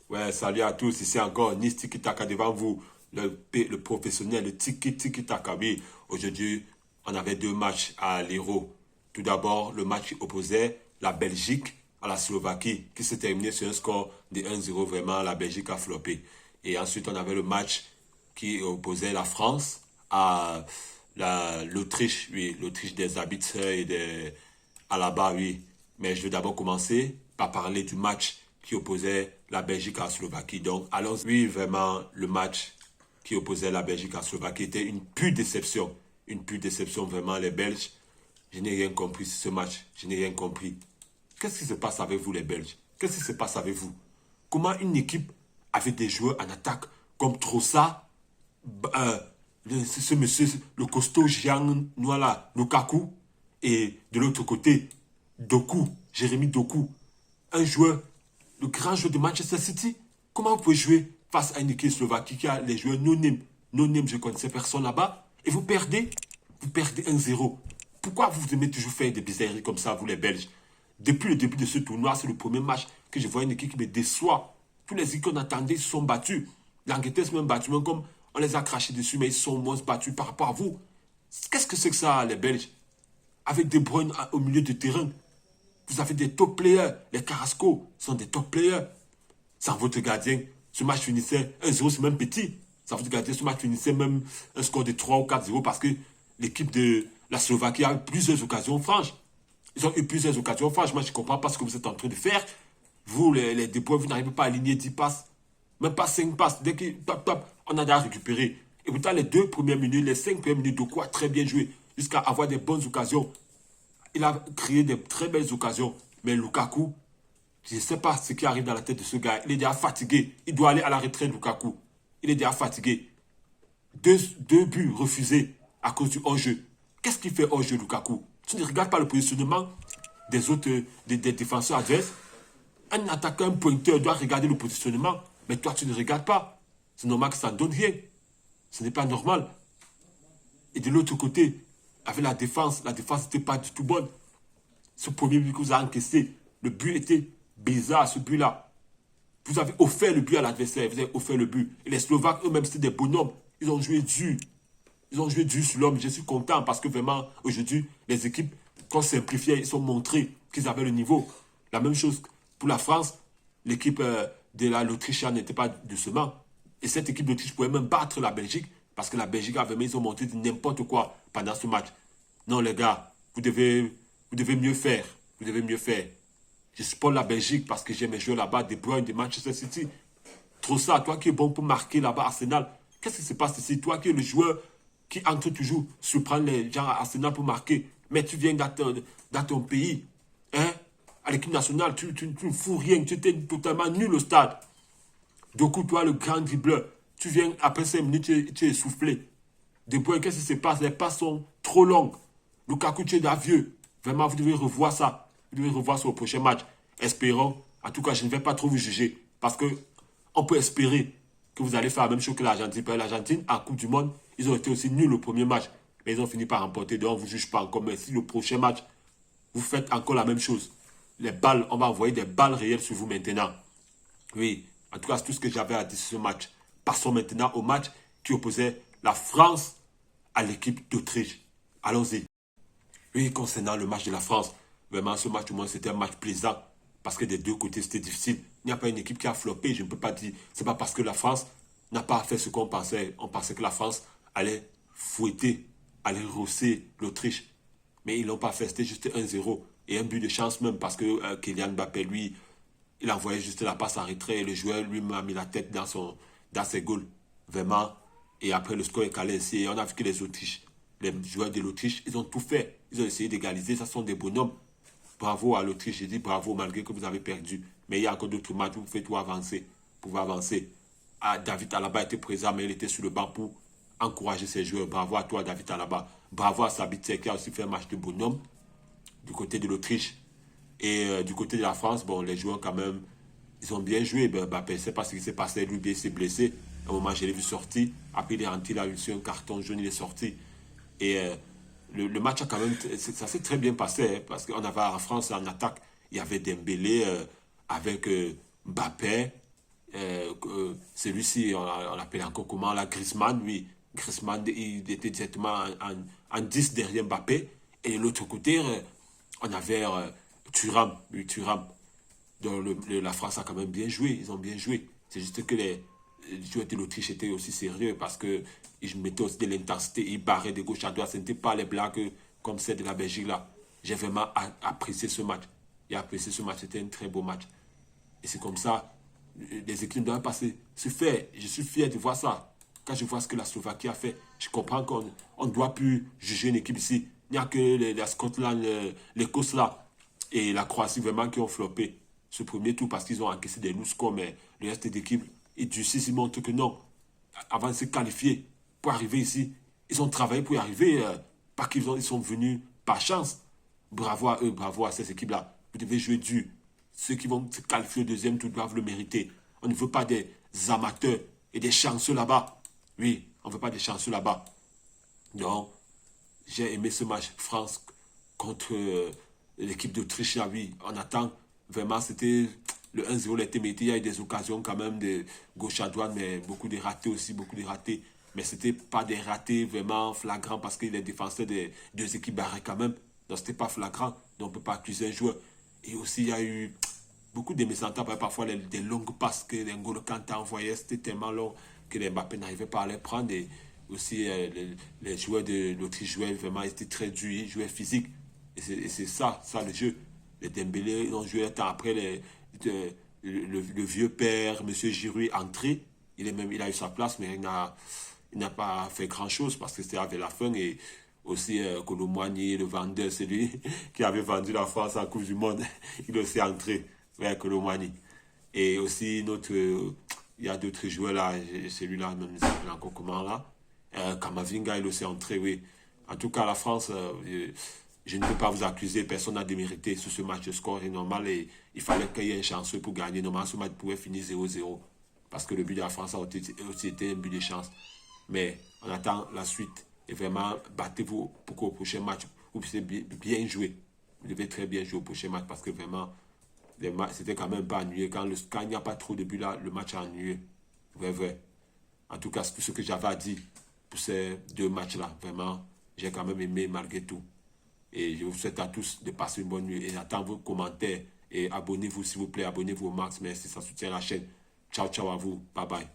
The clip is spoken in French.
Ouais, salut à tous. Ici encore Nice Tiki Taka devant vous. Le professionnel, le Tiki Taka. Oui, aujourd'hui, on avait deux matchs à l'Euro. Tout d'abord, le match qui opposait la Belgique à la Slovaquie, qui s'est terminé sur un score de 1-0. Vraiment, la Belgique a floppé. Et ensuite, on avait le match qui opposait la France à l'Autriche. Oui, l'Autriche des Habitants et des Alaba, oui. Mais je vais d'abord commencer par parler du match qui opposait la Belgique à la Slovaquie. Donc, allons, oui, vraiment, le match qui opposait la Belgique à la Slovaquie était une pure déception. Une pure déception, vraiment, les Belges. Je n'ai rien compris sur ce match. Je n'ai rien compris. Qu'est-ce qui se passe avec vous, les Belges? Qu'est-ce qui se passe avec vous? Comment une équipe avec des joueurs en attaque comme Trossard, euh, ce monsieur, le costaud géant noir là, Lukaku, et de l'autre côté, Doku, Jérémy Doku, un joueur, le grand joueur de Manchester City. Comment vous pouvez jouer face à une équipe slovaque qui a les joueurs non-name? Non-name, je ne connaissais personne là-bas. Et vous perdez 1-0. Pourquoi vous aimez toujours faire des bizarreries comme ça, vous les Belges? Depuis le début de ce tournoi, c'est le premier match que je vois une équipe qui me déçoit. Tous les équipes qu'on attendait se sont battus. L'Angleterre s'est même battue, même comme on les a crachés dessus, mais ils sont moins battus par rapport à vous. Qu'est-ce que c'est que ça, les Belges? Avec De Bruyne au milieu de terrain. Vous avez des top players. Les Carrasco sont des top players. Sans votre gardien, ce match finissait 1-0, c'est même petit. Sans votre gardien, ce match finissait même un score de 3 ou 4-0 parce que l'équipe de la Slovaquie a eu plusieurs occasions franches. Ils ont eu plusieurs occasions franches. Moi, je ne comprends pas ce que vous êtes en train de faire. Vous, les dépôts, vous n'arrivez pas à aligner 10 passes. Même pas 5 passes. Dès que on a déjà récupéré. Et pourtant, les 2 premières minutes, les 5 premières minutes de quoi très bien joué. Jusqu'à avoir des bonnes occasions. Il a créé des très belles occasions. Mais Lukaku, je ne sais pas ce qui arrive dans la tête de ce gars. Il est déjà fatigué. Il doit aller à la retraite, Lukaku. Il est déjà fatigué. Deux buts refusés à cause du hors-jeu. Qu'est-ce qu'il fait hors-jeu, Lukaku? Tu ne regardes pas le positionnement des autres des défenseurs adverses. Un attaquant, un pointeur doit regarder le positionnement. Mais toi, tu ne regardes pas. C'est normal que ça ne donne rien. Ce n'est pas normal. Et de l'autre côté, avec la défense n'était pas du tout bonne. Ce premier but que vous avez encaissé, le but était bizarre, ce but-là. Vous avez offert le but à l'adversaire, vous avez offert le but. Et les Slovaques, eux-mêmes, c'était des bonhommes. Ils ont joué dur. Ils ont joué dur sur l'homme. Je suis content parce que vraiment, aujourd'hui, les équipes, quand simplifiées, ils ont montré qu'ils avaient le niveau. La même chose pour la France. L'équipe de l'Autriche n'était pas doucement. Et cette équipe d'Autriche pouvait même battre la Belgique parce que la Belgique avait ils ont montré n'importe quoi pendant ce match. Non, les gars, vous devez mieux faire. Vous devez mieux faire. Je supporte la Belgique parce que j'aime jouer là-bas, De Bruyne de Manchester City. Trop ça, toi qui es bon pour marquer là-bas Arsenal. Qu'est-ce qui se passe ici? Toi qui es le joueur qui entre toujours, surprendre les gens à Arsenal pour marquer. Mais tu viens dans ton pays, hein? À l'équipe nationale, tu ne fous rien. Tu étais totalement nul au stade. Du coup, toi, le grand dribbleur, tu viens, après 5 minutes, tu es essoufflé. De Bruyne, qu'est-ce qui se passe? Les passes sont trop longues. Lukaku, tu es d'un vieux. Vraiment, vous devez revoir ça. Vous devez revoir ça au prochain match. Espérons. En tout cas, je ne vais pas trop vous juger. Parce que on peut espérer que vous allez faire la même chose que l'Argentine. Parce que l'Argentine, en Coupe du Monde, ils ont été aussi nuls au premier match. Mais ils ont fini par remporter. Donc, on ne vous juge pas encore. Mais si le prochain match, vous faites encore la même chose. Les balles, on va envoyer des balles réelles sur vous maintenant. Oui, en tout cas, c'est tout ce que j'avais à dire sur ce match. Passons maintenant au match qui opposait la France à l'équipe d'Autriche. Allons-y. Oui, concernant le match de la France, vraiment, ce match, au moins, c'était un match plaisant. Parce que des deux côtés, c'était difficile. Il n'y a pas une équipe qui a floppé. Je ne peux pas dire. C'est pas parce que la France n'a pas fait ce qu'on pensait. On pensait que la France allait fouetter, allait rosser l'Autriche. Mais ils ne l'ont pas fait. C'était juste 1-0. Et un but de chance même parce que Kylian Mbappé, lui, il envoyait juste la passe en retrait et le joueur lui a mis la tête dans ses goals. Vraiment. Et après, le score est calé ici. Et on a vu que les joueurs de l'Autriche, ils ont tout fait. Ils ont essayé d'égaliser. Ça sont des bonhommes. Bravo à l'Autriche. Je dis bravo malgré que vous avez perdu. Mais il y a encore d'autres matchs où vous faites tout avancer. Pour pouvoir avancer. Ah, David Alaba était présent, mais il était sur le banc pour encourager ses joueurs. Bravo à toi, David Alaba. Bravo à Sabitzer qui a aussi fait un match de bonhomme du côté de l'Autriche. Et du côté de la France, bon, les joueurs quand même, ils ont bien joué. Mbappé, je ne sais pas ce qui s'est passé. Lui, il s'est blessé. À un moment, je l'ai vu sortir. Après, il est rentré, il a reçu un carton jaune, il est sorti. Et le match a quand même, ça s'est très bien passé. Hein, parce qu'on avait en France, en attaque, il y avait Dembélé avec Mbappé. Celui-ci, on l'appelle encore comment, la Griezmann, oui. Griezmann, il était directement en 10 derrière Mbappé. Et de l'autre côté, on avait Thuram, oui, Thuram. Donc la France a quand même bien joué, ils ont bien joué. C'est juste que les joueurs de l'Autriche étaient aussi sérieux parce qu'ils mettaient aussi de l'intensité, ils barraient de gauche à droite. Ce n'était pas les blagues comme celle de la Belgique là. J'ai vraiment apprécié ce match. J'ai apprécié ce match, c'était un très beau match. Et c'est comme ça, les équipes doivent passer. Se faire, je suis fier de voir ça. Quand je vois ce que la Slovaquie a fait, je comprends qu'on ne doit plus juger une équipe ici. Il n'y a que la Scotland, l'Écosse là et la Croatie vraiment qui ont floppé ce premier tour parce qu'ils ont encaissé des lourds scores, mais le reste des équipes, ils montrent que non. Avant de se qualifier pour arriver ici, ils ont travaillé pour y arriver, pas ils sont venus par chance. Bravo à eux, bravo à ces équipes-là. Vous devez jouer dur. Ceux qui vont se qualifier au deuxième tour doivent le mériter. On ne veut pas des amateurs et des chanceux là-bas. Oui, on ne veut pas des chanceux là-bas. Donc, j'ai aimé ce match France contre l'équipe d'Autriche. Là, oui, on attend. Vraiment, c'était le 1-0 était mérité. Il y a eu des occasions quand même de gauche à droite, mais beaucoup de ratés aussi, beaucoup de ratés. Mais ce n'était pas des ratés vraiment flagrants parce que les défenseurs des deux équipes barraient quand même. Donc, ce n'était pas flagrant. Donc, on ne peut pas accuser un joueur. Et aussi, il y a eu beaucoup de mésententes. Parfois, des longues passes que N'Golo Kanté envoyait, c'était tellement long que les Mbappé n'arrivaient pas à les prendre. Et aussi, les joueurs de l'Autriche jouaient vraiment, ils étaient très durs, ils jouaient physique. Et c'est ça, ça le jeu. Les Dembélé, ils ont joué un temps après le vieux père, M. Giroud, est entré. Il a eu sa place, mais il n'a pas fait grand-chose parce que c'était avec la fin. Et aussi, Kolo Muani, le vendeur, c'est lui qui avait vendu la France en Coupe du Monde. Il est aussi entré vers Kolo Muani. Et aussi, il y a d'autres joueurs là, celui-là, même, il s'appelle encore comment là. Kamavinga, il est aussi entré, oui. En tout cas, la France, je ne peux pas vous accuser, personne n'a démérité sur ce match. Le score est normal et il fallait qu'il y ait un chanceux pour gagner. Normalement, ce match pouvait finir 0-0 parce que le but de la France a aussi été un but de chance. Mais on attend la suite et vraiment, battez-vous pour qu'au prochain match, vous puissiez bien jouer. Vous devez très bien jouer au prochain match parce que vraiment, c'était quand même pas ennuyé. Quand il n'y a pas trop de buts là, le match est ennuyé. Vrai, vrai. En tout cas, c'est tout ce que j'avais à dire pour ces deux matchs-là. Vraiment, j'ai quand même aimé malgré tout. Et je vous souhaite à tous de passer une bonne nuit. Et j'attends vos commentaires. Et abonnez-vous, s'il vous plaît. Abonnez-vous au max. Merci, ça soutient la chaîne. Ciao, ciao à vous. Bye bye.